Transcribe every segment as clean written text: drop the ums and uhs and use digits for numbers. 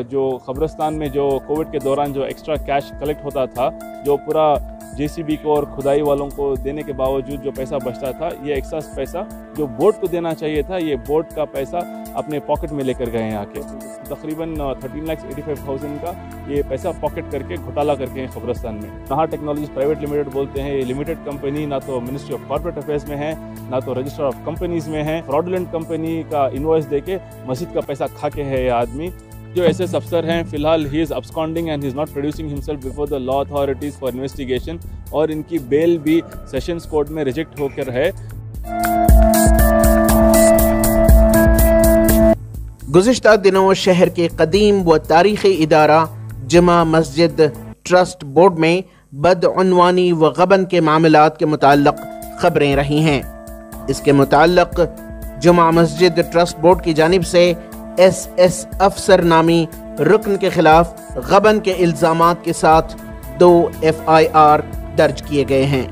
जो कब्रिस्तान में जो कोविड के दौरान जो एक्स्ट्रा कैश कलेक्ट होता था, जो पूरा जेसीबी को और खुदाई वालों को देने के बावजूद जो पैसा बचता था, ये एक्स्ट्रा पैसा जो बोर्ड को देना चाहिए था, ये बोर्ड का पैसा अपने पॉकेट में लेकर गए हैं आके। तकरीबन 13,85,000 का ये पैसा पॉकेट करके घोटाला करके हैं कब्रिस्तान में। नहा टेक्नोलॉजीज प्राइवेट लिमिटेड बोलते हैं, ये लिमिटेड कंपनी ना तो मिनिस्ट्री ऑफ कॉर्पोरेट अफेयर्स में है, ना तो रजिस्टर ऑफ कंपनीज में है। फ्रॉडुलेंट कंपनी का इनवॉइस देके मस्जिद का पैसा खा के है ये आदमी। जो एसएस अफसर हैं फिलहाल he is absconding and he is not producing himself before the law authorities for investigation, और इनकी बेल भी सेशंस कोर्ट में रिजेक्ट होकर है। गुज़िश्ता दिनों शहर के कदीम व तारीख़ी इदारा जुमा मस्जिद ट्रस्ट बोर्ड में बदउनवानी व गबन के मामलात के मुताल्लिक़ खबरें रही हैं। इसके मुताल्लिक़ जुमा मस्जिद ट्रस्ट बोर्ड की जानिब से एसएस अफसर नामी रुकन के खिलाफ गबन के इल्ज़ामात के साथ 2 FIR दर्ज किए गए हैं।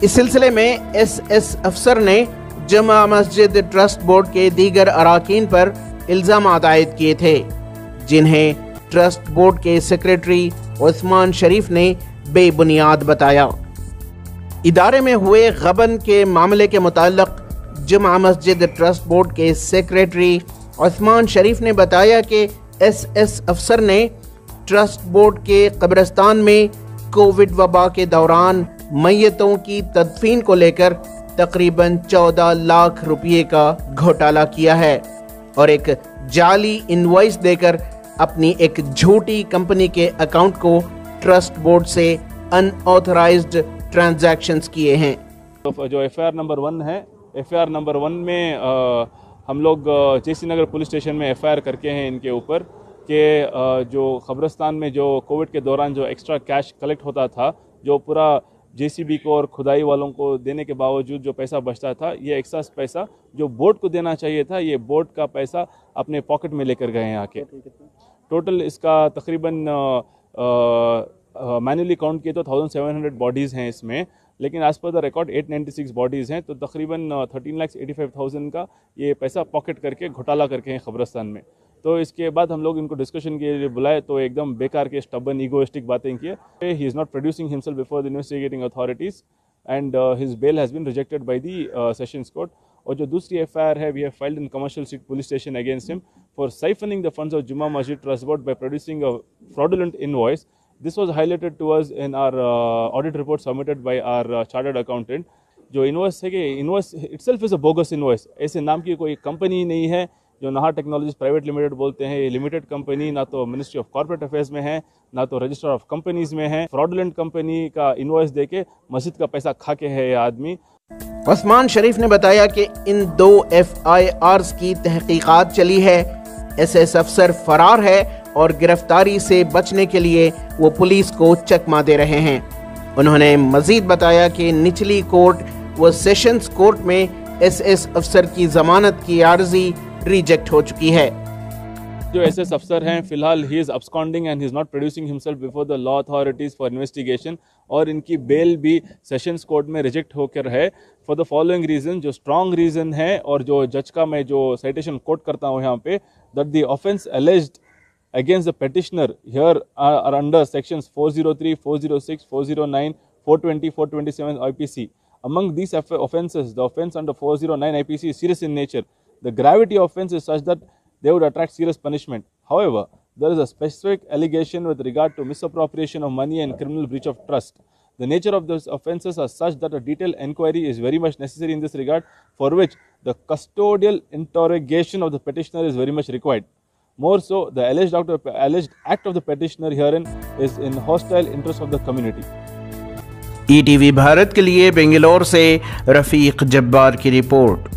इस सिलसिले में एसएस अफसर ने जुमा मस्जिद ट्रस्ट बोर्ड के दीगर अराकीन पर इल्ज़ामात आयद किए थे, जिन्हें ट्रस्ट बोर्ड के सेक्रेटरी उस्मान शरीफ ने बेबुनियाद बताया। इदारे में हुए गबन के मामले के मुताल्लिक़ जुमा मस्जिद ट्रस्ट बोर्ड के सेक्रेटरी उस्मान शरीफ ने बताया कि एसएस अफसर ने ट्रस्ट बोर्ड के कब्रिस्तान में कोविड वबा के दौरान मैयतों की तदफीन को लेकर तकरीबन 14 लाख रुपये का घोटाला किया है और एक जाली इनवॉइस देकर अपनी एक झूठी कंपनी के अकाउंट को ट्रस्ट बोर्ड से अनऑथराइज्ड ट्रांजैक्शंस किए हैं। तो जो FIR नंबर 1 है, FIR नंबर 1 में हम लोग JC नगर पुलिस स्टेशन में FIR करके हैं इनके ऊपर कि जो कब्रिस्तान में जो कोविड के दौरान जो एक्स्ट्रा कैश कलेक्ट होता था, जो पूरा JCB को और खुदाई वालों को देने के बावजूद जो पैसा बचता था, ये एक्स्ट्रा पैसा जो बोर्ड को देना चाहिए था, ये बोर्ड का पैसा अपने पॉकेट में लेकर गए हैं आके। टोटल इसका तकरीबन मैन्युअली काउंट किए तो 1700 बॉडीज़ हैं इसमें, लेकिन as per the record 896 bodies हैं, तो तकरीबन 13,85,000 का ये पैसा पॉकेट करके घोटाला करके हैं कब्रिस्तान में। तो इसके बाद हम लोग इनको डिस्कशन के लिए बुलाए तो एकदम बेकार के स्टबन ईगोइस्टिक बातें किए। He is not producing himself before the investigating authorities and his bail has been rejected by the sessions court. और जो दूसरी FIR है, we have filed in Commercial Street police station against him for siphoning the funds of Juma Masjid trust board by producing a fraudulent invoice. This was highlighted to us in our audit report submitted by our chartered accountant. जो invoice है कि invoice itself is a bogus invoice, ऐसे नाम की कोई company नहीं है। जो नहा टेक्नोलॉजीज प्राइवेट लिमिटेड बोलते हैं, ये लिमिटेड कंपनी ना तो मिनिस्ट्री ऑफ कॉर्पोरेट अफेयर्स में है, ना तो रजिस्टर ऑफ कंपनीज में है। फ्रॉडुलेंट कंपनी का इनवॉइस देके मस्जिद का पैसा खा के है ये आदमी। उस्मान शरीफ ने बताया कि इन 2 FIRs की तहकीकात चली है। एसएस अफसर फरार है और गिरफ्तारी से बचने के लिए वो पुलिस को चकमा दे रहे हैं। उन्होंने मजीद बताया कि निचली कोर्ट व सेशंस कोर्ट में एसएस अफसर की जमानत की अर्जी रिजेक्ट हो चुकी है। जो एसएस अफसर हैं फिलहाल he is absconding and he is not producing himself before the law authorities for investigation, और इनकी बेल भी सेशंस कोर्ट में रिजेक्ट होकर है फॉर द फॉलोइंग रीज़न। जो स्ट्रॉन्ग रीज़न है और जो जज का मैं जो साइटेशन कोट करता हूँ यहाँ पे, that the offence एलिज्ड against the petitioner here are under sections 403, 406, 409, 420, 427 IPC. Among these offences, the offence under 409 IPC is serious in nature. The gravity of offence is such that they would attract serious punishment. However, there is a specific allegation with regard to misappropriation of money and criminal breach of trust. The nature of those offences are such that a detailed enquiry is very much necessary in this regard, for which the custodial interrogation of the petitioner is very much required. More so, the alleged act of the petitioner herein is in hostile interest of the community. ETV Bharat के लिए बेंगलोर से रफीक जब्बार की report.